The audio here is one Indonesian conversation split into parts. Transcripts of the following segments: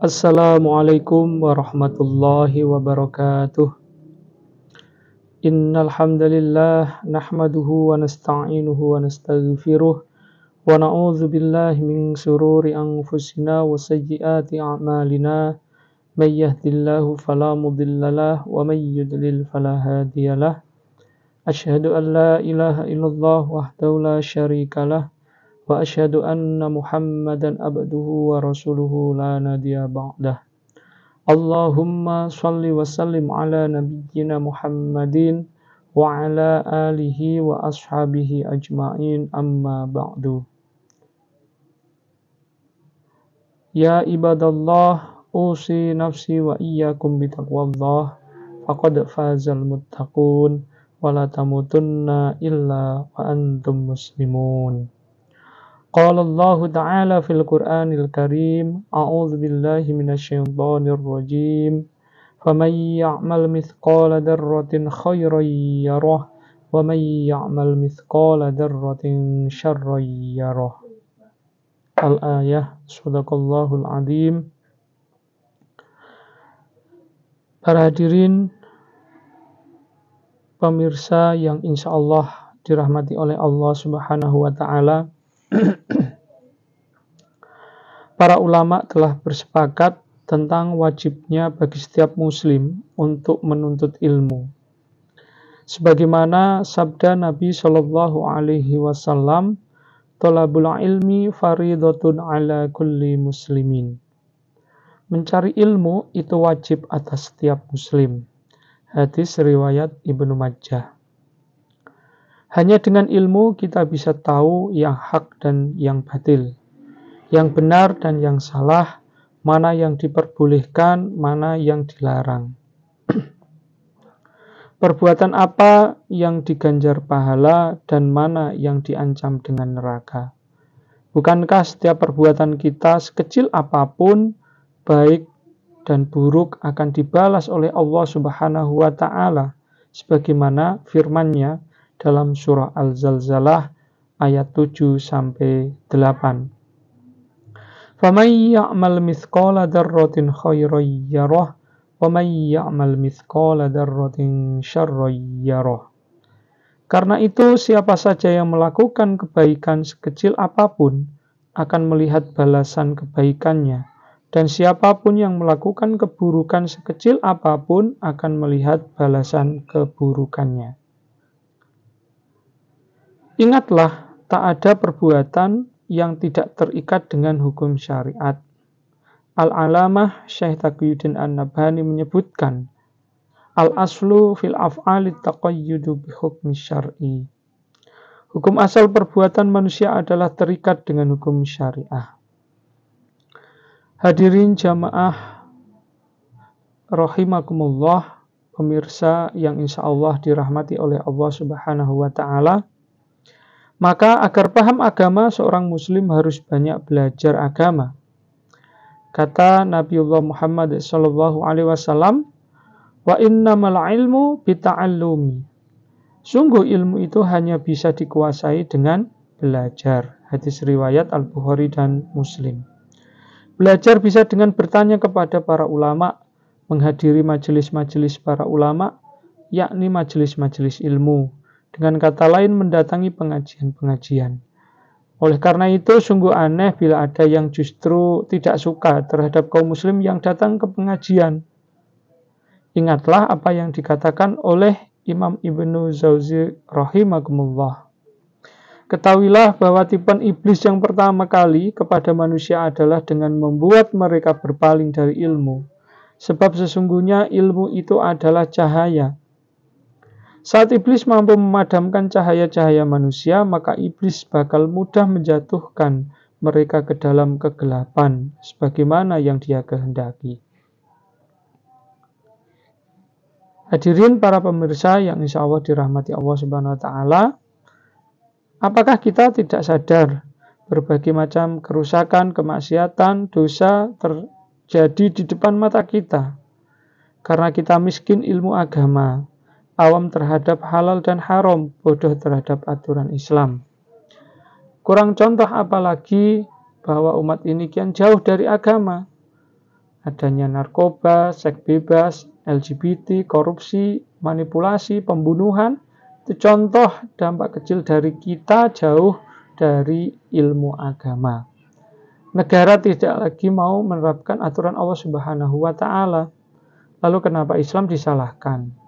Assalamualaikum warahmatullahi wabarakatuh. Innal hamdalillah nahmaduhu wa nasta'inuhu wa nastaghfiruh wa na'udzu billahi min shururi anfusina wa sayyiati a'malina. May yahdihillahu fala mudhillalah wa may yudlil fala hadiyalah. Asyhadu an la ilaha illallah wahdahu la syarikalah wa asyhadu anna Muhammadan abduhu wa rasuluhu la nabiyya ba'dah. Allahumma shalli wa sallim ala nabiyyina Muhammadin wa ala alihi wa ashabihi ajma'in, amma ba'du. Ya ibadallah, usi nafsi wa iyyakum bitaqwallah, faqad fazal muttaqun, wa la tamutunna illa wa antum muslimun. Qala Allah Ta'ala fil Qur'anil Karim, a'udzu billahi minasyaitonir rajim. Faman ya'mal mithqala dzarratin khairan yarah wa man ya'mal mithqala dzarratin syarran yarah. Al-ayah, shadaqallahul azim. Para hadirin pemirsa yang insyaallah dirahmati oleh Allah Subhanahu wa taala. Para ulama telah bersepakat tentang wajibnya bagi setiap muslim untuk menuntut ilmu. Sebagaimana sabda Nabi Shallallahu alaihi wasallam, "Thalabul ilmi faridatun ala kulli muslimin." Mencari ilmu itu wajib atas setiap muslim. Hadis riwayat Ibnu Majah. Hanya dengan ilmu kita bisa tahu yang hak dan yang batil, yang benar dan yang salah, mana yang diperbolehkan, mana yang dilarang. Perbuatan apa yang diganjar pahala dan mana yang diancam dengan neraka. Bukankah setiap perbuatan kita sekecil apapun, baik dan buruk, akan dibalas oleh Allah Subhanahu wa taala sebagaimana firman-Nya dalam surah Al-Zalzalah ayat 7 sampai 8. Faman ya'mal mithqala dzarratin khairan yarah wa man ya'mal mithqala dzarratin syarran yarah. Karena itu siapa saja yang melakukan kebaikan sekecil apapun akan melihat balasan kebaikannya, dan siapapun yang melakukan keburukan sekecil apapun akan melihat balasan keburukannya. Ingatlah, tak ada perbuatan yang tidak terikat dengan hukum syariat. Al-Alamah Syekh Taqiyuddin An-Nabhani menyebutkan, Al-aslu fil af'ali taqayyudu bi hukmi syar'i. Hukum asal perbuatan manusia adalah terikat dengan hukum syariah. Hadirin jamaah rahimakumullah, pemirsa yang insyaallah dirahmati oleh Allah Subhanahu wa taala. Maka agar paham agama, seorang muslim harus banyak belajar agama. Kata Nabiullah Muhammad sallallahu alaihi wasallam, "Wa innamal ilmu bita'allumi." Sungguh ilmu itu hanya bisa dikuasai dengan belajar. Hadis riwayat Al-Bukhari dan Muslim. Belajar bisa dengan bertanya kepada para ulama, menghadiri majelis-majelis para ulama, yakni majelis-majelis ilmu. Dengan kata lain, mendatangi pengajian-pengajian. Oleh karena itu, sungguh aneh bila ada yang justru tidak suka terhadap kaum muslim yang datang ke pengajian. Ingatlah apa yang dikatakan oleh Imam Ibnu Jauzi rahimahumullah. Ketahuilah bahwa tipuan iblis yang pertama kali kepada manusia adalah dengan membuat mereka berpaling dari ilmu. Sebab sesungguhnya ilmu itu adalah cahaya. Saat iblis mampu memadamkan cahaya-cahaya manusia, maka iblis bakal mudah menjatuhkan mereka ke dalam kegelapan, sebagaimana yang dia kehendaki. Hadirin para pemirsa yang insya Allah dirahmati Allah Subhanahu wa taala, apakah kita tidak sadar berbagai macam kerusakan, kemaksiatan, dosa terjadi di depan mata kita? Karena kita miskin ilmu agama, awam terhadap halal dan haram, bodoh terhadap aturan Islam. Kurang contoh apalagi bahwa umat ini kian jauh dari agama. adanya narkoba, seks bebas, LGBT, korupsi, manipulasi, pembunuhan. Itu contoh dampak kecil dari kita jauh dari ilmu agama. Negara tidak lagi mau menerapkan aturan Allah Subhanahu wa Ta'ala. Lalu kenapa Islam disalahkan?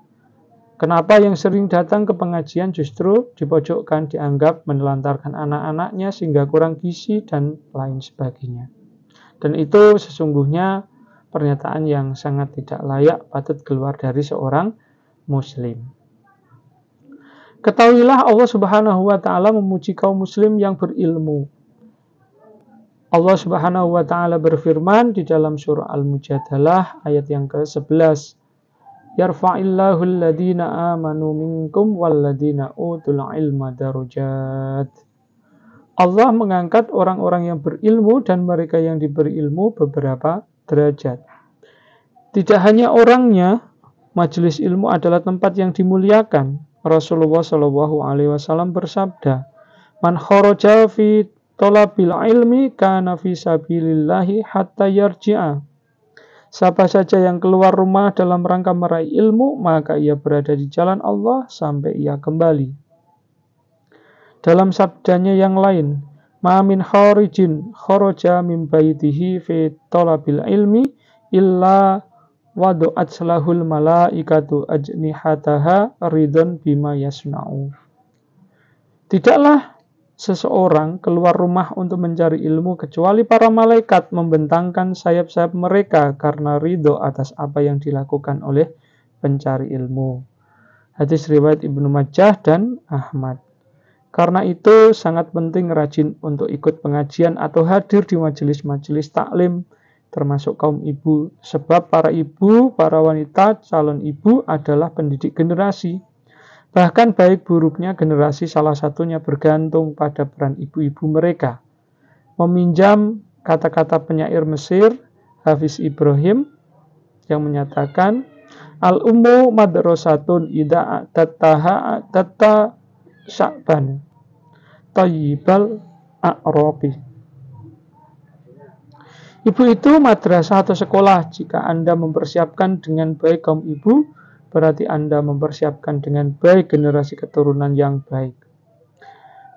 Kenapa yang sering datang ke pengajian justru dipojokkan, dianggap menelantarkan anak-anaknya sehingga kurang gizi dan lain sebagainya. Dan itu sesungguhnya pernyataan yang sangat tidak layak patut keluar dari seorang muslim. Ketahuilah Allah Subhanahu wa Ta'ala memuji kaum muslim yang berilmu. Allah Subhanahu wa Ta'ala berfirman di dalam surah Al-Mujadalah ayat yang ke-11. Yarfa'illahu alladhina amanu minkum walladhina utul ilma darajat. Allah mengangkat orang-orang yang berilmu dan mereka yang diberi ilmu beberapa derajat. Tidak hanya orangnya, majelis ilmu adalah tempat yang dimuliakan. Rasulullah Shallallahu Alaihi Wasallam bersabda, "Man kharaja fi thalabil ilmi kana fi sabilillahi hatta yarji'a." Siapa saja yang keluar rumah dalam rangka meraih ilmu, maka ia berada di jalan Allah sampai ia kembali. Dalam sabdanya yang lain, "Ma min kharijin kharaja min baitihi fi thalabil ilmi illa wadu'at lahul malaikatu ajnihataha ridon bima yasna'u." Tidaklah seseorang keluar rumah untuk mencari ilmu kecuali para malaikat membentangkan sayap-sayap mereka karena ridho atas apa yang dilakukan oleh pencari ilmu. Hadis riwayat Ibnu Majah dan Ahmad. Karena itu sangat penting rajin untuk ikut pengajian atau hadir di majelis-majelis taklim, termasuk kaum ibu, sebab para ibu, para wanita, calon ibu adalah pendidik generasi. Bahkan baik buruknya generasi salah satunya bergantung pada peran ibu-ibu mereka. Meminjam kata-kata penyair Mesir, Hafiz Ibrahim, yang menyatakan, "Al-ummu madrasatun idza atattaha atatta sya'ban tayyibal a'rabi." Ibu itu madrasah atau sekolah. Jika Anda mempersiapkan dengan baik kaum ibu, berarti Anda mempersiapkan dengan baik generasi keturunan yang baik.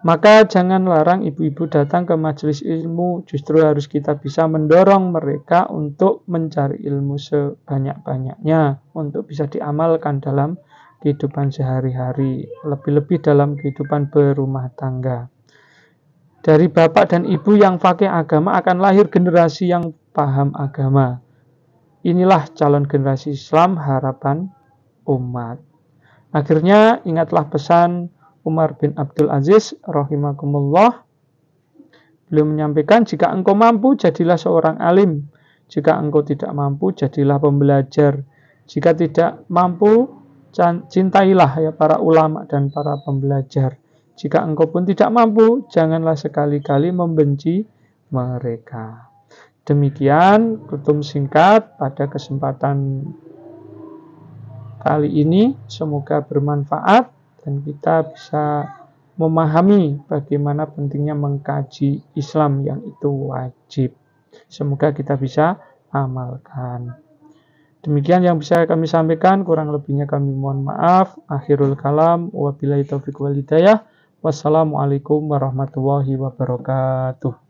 Maka jangan larang ibu-ibu datang ke majelis ilmu, justru harus kita bisa mendorong mereka untuk mencari ilmu sebanyak-banyaknya, untuk bisa diamalkan dalam kehidupan sehari-hari, lebih-lebih dalam kehidupan berumah tangga. Dari bapak dan ibu yang faqih agama akan lahir generasi yang paham agama. Inilah calon generasi Islam, harapan umat. Akhirnya ingatlah pesan Umar bin Abdul Aziz rahimakumullah. Beliau menyampaikan, jika engkau mampu jadilah seorang alim, jika engkau tidak mampu jadilah pembelajar, jika tidak mampu cintailah ya para ulama dan para pembelajar, jika engkau pun tidak mampu janganlah sekali-kali membenci mereka. Demikian kutum singkat pada kesempatan kali ini, semoga bermanfaat dan kita bisa memahami bagaimana pentingnya mengkaji Islam yang itu wajib. Semoga kita bisa amalkan. Demikian yang bisa kami sampaikan, kurang lebihnya kami mohon maaf. Akhirul kalam, wabillahi taufiq wal hidayah. Wassalamualaikum warahmatullahi wabarakatuh.